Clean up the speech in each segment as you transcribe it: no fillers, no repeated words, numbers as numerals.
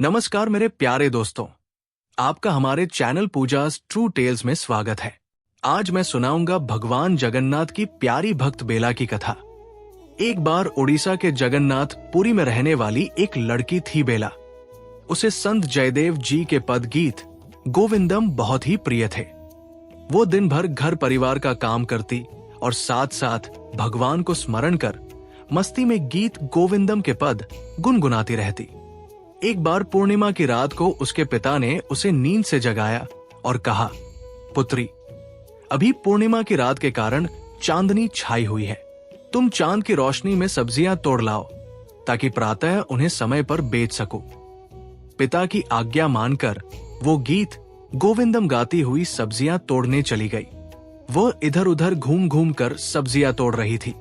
नमस्कार मेरे प्यारे दोस्तों, आपका हमारे चैनल पूजास ट्रू टेल्स में स्वागत है। आज मैं सुनाऊंगा भगवान जगन्नाथ की प्यारी भक्त बेला की कथा। एक बार उड़ीसा के जगन्नाथ पुरी में रहने वाली एक लड़की थी बेला। उसे संत जयदेव जी के पद गीत गोविंदम बहुत ही प्रिय थे। वो दिन भर घर परिवार का काम करती और साथ साथ भगवान को स्मरण कर मस्ती में गीत गोविंदम के पद गुनगुनाती रहती। एक बार पूर्णिमा की रात को उसके पिता ने उसे नींद से जगाया और कहा, पुत्री, अभी पूर्णिमा की रात के कारण चांदनी छाई हुई है। तुम चांद की रोशनी में सब्जियां तोड़ लाओ ताकि प्रातः उन्हें समय पर बेच सको। पिता की आज्ञा मानकर वो गीत गोविंदम गाती हुई सब्जियां तोड़ने चली गई। वो इधर उधर घूम घूम कर सब्जियां तोड़ रही थी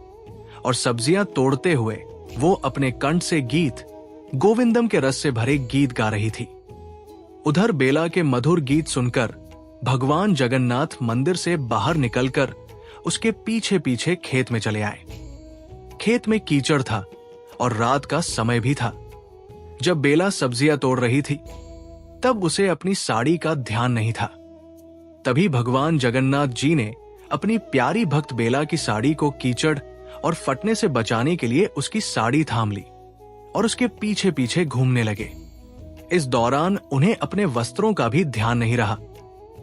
और सब्जियां तोड़ते हुए वो अपने कंठ से गीत गोविंदम के रस से भरे गीत गा रही थी। उधर बेला के मधुर गीत सुनकर भगवान जगन्नाथ मंदिर से बाहर निकलकर उसके पीछे पीछे खेत में चले आए। खेत में कीचड़ था और रात का समय भी था। जब बेला सब्जियां तोड़ रही थी तब उसे अपनी साड़ी का ध्यान नहीं था। तभी भगवान जगन्नाथ जी ने अपनी प्यारी भक्त बेला की साड़ी को कीचड़ और फटने से बचाने के लिए उसकी साड़ी थाम ली और उसके पीछे पीछे घूमने लगे। इस दौरान उन्हें अपने वस्त्रों का भी ध्यान नहीं रहा।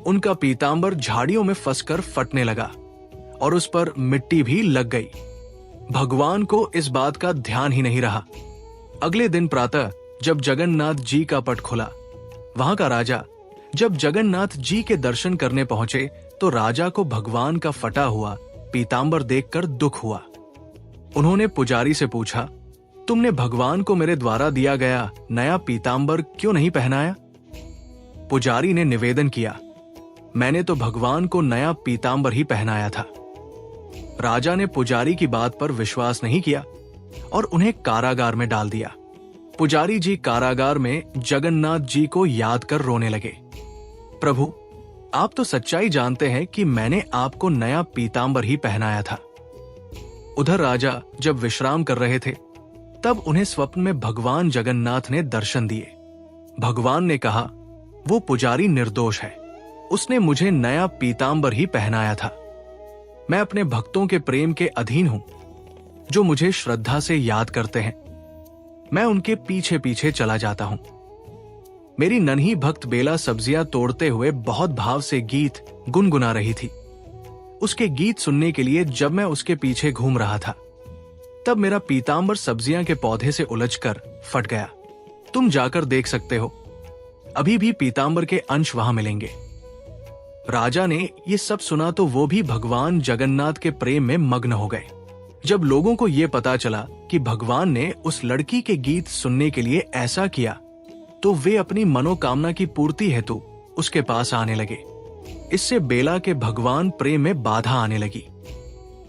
उनका पीतांबर झाड़ियों में फंसकर फटने लगा और उस पर मिट्टी भी लग गई। भगवान को इस बात का ध्यान ही नहीं रहा। अगले दिन प्रातः जब जगन्नाथ जी का पट खुला, वहां का राजा जब जगन्नाथ जी के दर्शन करने पहुंचे तो राजा को भगवान का फटा हुआ पीतांबर देखकर दुख हुआ। उन्होंने पुजारी से पूछा, तुमने भगवान को मेरे द्वारा दिया गया नया पीतांबर क्यों नहीं पहनाया? पुजारी ने निवेदन किया, मैंने तो भगवान को नया पीतांबर ही पहनाया था। राजा ने पुजारी की बात पर विश्वास नहीं किया और उन्हें कारागार में डाल दिया। पुजारी जी कारागार में जगन्नाथ जी को याद कर रोने लगे। प्रभु, आप तो सच्चाई जानते हैं कि मैंने आपको नया पीतांबर ही पहनाया था। उधर राजा जब विश्राम कर रहे थे तब उन्हें स्वप्न में भगवान जगन्नाथ ने दर्शन दिए। भगवान ने कहा, वो पुजारी निर्दोष है, उसने मुझे नया पीतांबर ही पहनाया था। मैं अपने भक्तों के प्रेम के अधीन हूं, जो मुझे श्रद्धा से याद करते हैं। मैं उनके पीछे पीछे चला जाता हूं। मेरी नन्ही भक्त बेला सब्जियां तोड़ते हुए बहुत भाव से गीत गुनगुना रही थी। उसके गीत सुनने के लिए जब मैं उसके पीछे घूम रहा था तब मेरा पीतांबर सब्जियां के पौधे से उलझकर फट गया। तुम जाकर देख सकते हो, अभी भी पीतांबर के अंश वहां मिलेंगे। राजा ने ये सब सुना तो वो भी भगवान जगन्नाथ के प्रेम में मग्न हो गए। जब लोगों को ये पता चला कि भगवान ने उस लड़की के गीत सुनने के लिए ऐसा किया तो वे अपनी मनोकामना की पूर्ति हेतु उसके पास आने लगे। इससे बेला के भगवान प्रेम में बाधा आने लगी।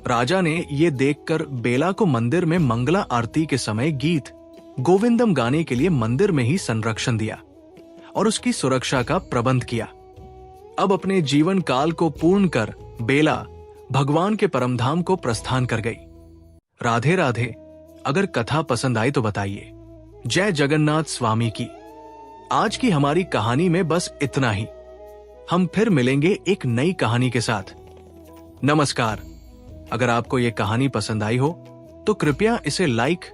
राजा ने ये देखकर बेला को मंदिर में मंगला आरती के समय गीत गोविंदम गाने के लिए मंदिर में ही संरक्षण दिया और उसकी सुरक्षा का प्रबंध किया। अब अपने जीवन काल को पूर्ण कर बेला भगवान के परमधाम को प्रस्थान कर गई। राधे राधे। अगर कथा पसंद आई तो बताइए। जय जगन्नाथ स्वामी की। आज की हमारी कहानी में बस इतना ही। हम फिर मिलेंगे एक नई कहानी के साथ। नमस्कार। अगर आपको ये कहानी पसंद आई हो तो कृपया इसे लाइक,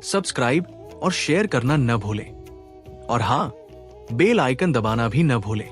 सब्सक्राइब और शेयर करना न भूलें। और हाँ, बेल आइकन दबाना भी न भूलें।